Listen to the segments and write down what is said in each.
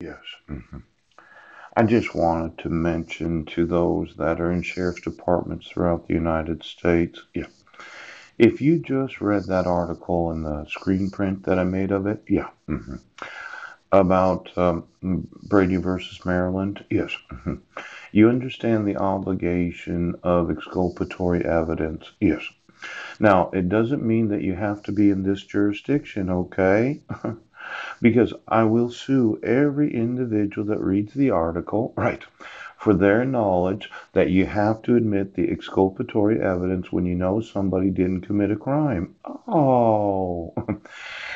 Yes. I just wanted to mention to those that are in sheriff's departments throughout the United States, yeah, if you just read that article and the screen print that I made of it, yeah, about Brady versus Maryland, yes, you understand the obligation of exculpatory evidence, yes. Now, it doesn't mean that you have to be in this jurisdiction, okay? Because I will sue every individual that reads the article, right, for their knowledge that you have to admit the exculpatory evidence when you know somebody didn't commit a crime. Oh.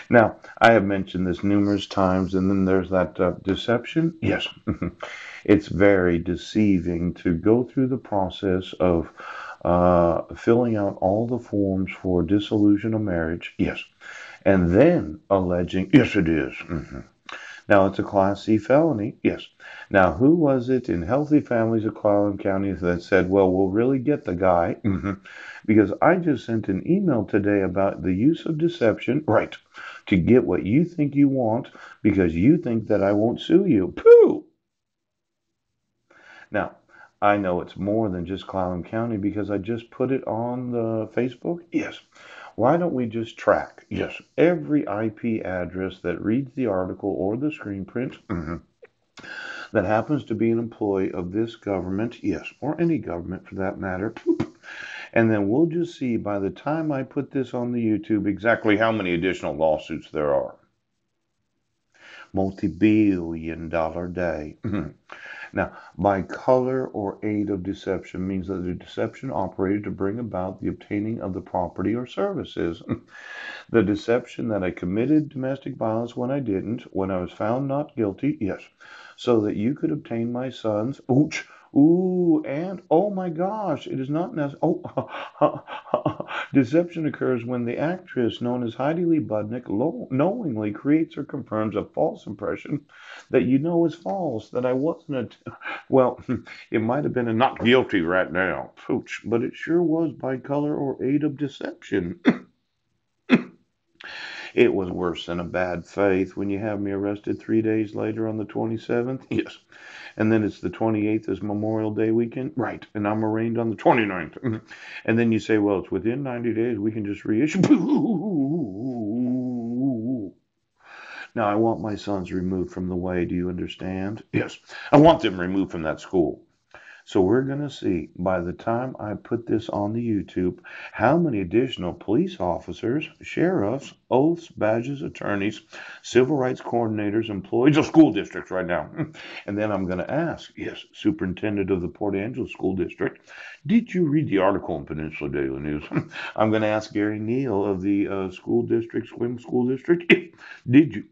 Now, I have mentioned this numerous times, and then there's that deception. Yes. It's very deceiving to go through the process of filling out all the forms for dissolution of marriage. Yes. And then alleging, yes, it is. Now, it's a Class C felony. Yes. Now, who was it in Healthy Families of Clallam County that said, well, we'll really get the guy? Because I just sent an email today about the use of deception, right, to get what you think you want because you think that I won't sue you. Pooh! Now, I know it's more than just Clallam County because I just put it on the Facebook. Yes. Why don't we just track, yes, every IP address that reads the article or the screen print that happens to be an employee of this government, yes, or any government for that matter. And then we'll just see by the time I put this on the YouTube exactly how many additional lawsuits there are. Multi-billion dollar day. Now, by color or aid of deception means that the deception operated to bring about the obtaining of the property or services. The deception that I committed domestic violence when I didn't, when I was found not guilty, yes, so that you could obtain my son's, ooch, ooh, and oh my gosh, it is not necessary. Oh, deception occurs when the actress known as Heidi Lee Budnick knowingly creates or confirms a false impression that you know is false, that I wasn't a, well, it might have been a not guilty right now, pooch, but it sure was by color or aid of deception. It was worse than a bad faith when you have me arrested 3 days later on the 27th. Yes. And then it's the 28th is Memorial Day weekend. Right. And I'm arraigned on the 29th. And then you say, well, it's within 90 days. We can just reissue. Now, I want my sons removed from the way. Do you understand? Yes. I want them removed from that school. So we're going to see by the time I put this on the YouTube how many additional police officers, sheriffs, oaths, badges, attorneys, civil rights coordinators, employees of school districts right now. And then I'm going to ask, yes, superintendent of the Port Angeles School District, did you read the article in Peninsula Daily News? I'm going to ask Gary Neal of the school district, Swim School District, did you?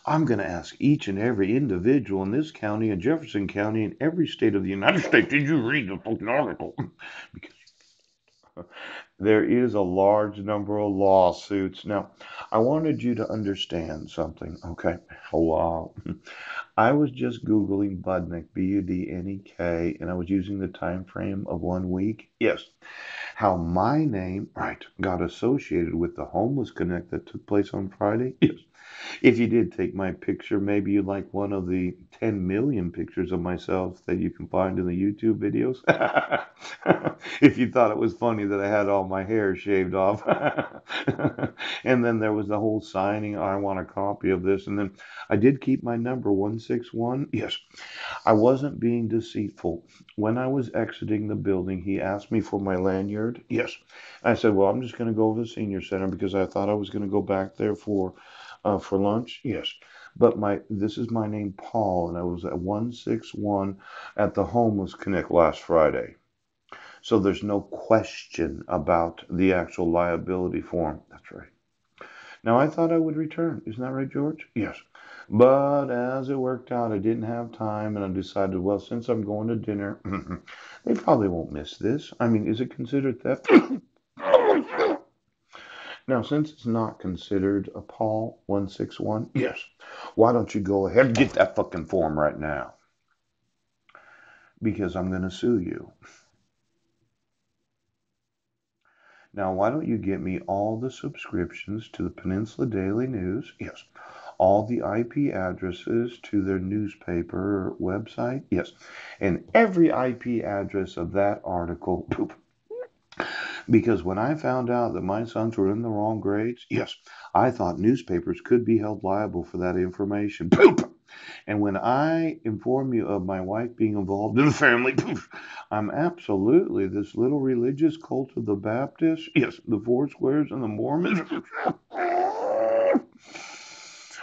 I'm going to ask each and every individual in this county and Jefferson County and every state of the United States, did you read the fucking article? Because there is a large number of lawsuits. Now, I wanted you to understand something, okay? Hello. I was just Googling Budnick, Budnek, and I was using the time frame of 1 week. Yes. How my name, right, got associated with the homeless connect that took place on Friday. Yes. If you did take my picture, maybe you'd like one of the 10 million pictures of myself that you can find in the YouTube videos. If you thought it was funny that I had all my hair shaved off. And then there was the whole signing, I want a copy of this. And then I did keep my number 161. Yes, I wasn't being deceitful. When I was exiting the building, he asked me for my lanyard. Yes. I said, well, I'm just going to go to the senior center because I thought I was going to go back there for lunch. Yes. But my this is my name, Paul, and I was at 161 at the Homeless Connect last Friday. So there's no question about the actual liability form. That's right. Now I thought I would return. Isn't that right, George? Yes. But as it worked out, I didn't have time, and I decided, well, since I'm going to dinner, they probably won't miss this. I mean, is it considered theft? Now, since it's not considered a Paul 161, yes, why don't you go ahead and get that fucking form right now? Because I'm going to sue you. Now, why don't you get me all the subscriptions to the Peninsula Daily News? Yes. all the IP addresses to their newspaper website. Yes. And every IP address of that article, poop. Because when I found out that my sons were in the wrong grades, yes, I thought newspapers could be held liable for that information. Poop! And when I inform you of my wife being involved in the family, poof, I'm absolutely this little religious cult of the Baptists, yes, the Four Squares and the Mormons.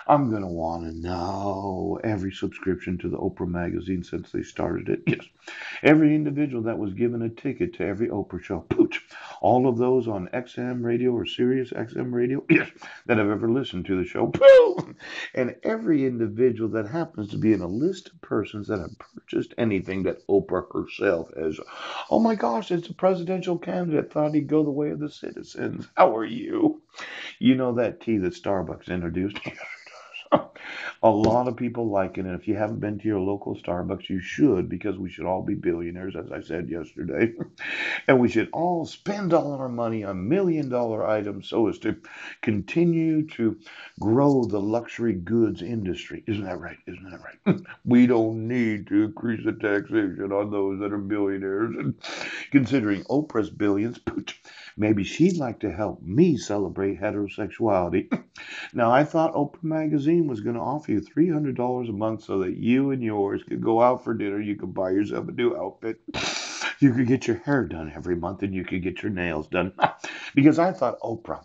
I'm going to want to know every subscription to the Oprah magazine since they started it. Yes. Every individual that was given a ticket to every Oprah show. Pooch. All of those on XM radio or Sirius XM radio. Yes. That have ever listened to the show. Pooh. And every individual that happens to be in a list of persons that have purchased anything that Oprah herself has. Oh my gosh, it's a presidential candidate. Thought he'd go the way of the citizens. How are you? You know that tea that Starbucks introduced? A lot of people like it, and if you haven't been to your local Starbucks, you should, because we should all be billionaires, as I said yesterday. And we should all spend all our money on $1 million items so as to continue to grow the luxury goods industry. Isn't that right? Isn't that right? We don't need to increase the taxation on those that are billionaires. And considering Oprah's billions, maybe she'd like to help me celebrate heterosexuality. Now, I thought Oprah Magazine was going to offer you $300 a month so that you and yours could go out for dinner. You could buy yourself a new outfit. You could get your hair done every month and you could get your nails done. Because I thought Oprah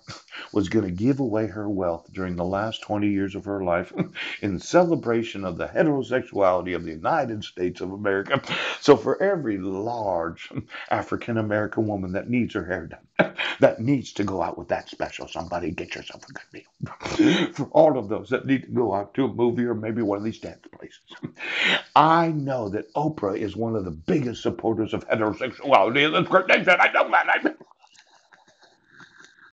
was going to give away her wealth during the last 20 years of her life in celebration of the heterosexuality of the United States of America. So for every large African American woman that needs her hair done, that needs to go out with that special somebody, get yourself a good meal. For all of those that need to go out to a movie or maybe one of these dance places, I know that Oprah is one of the biggest supporters of heterosexuality in this great nation. I know that.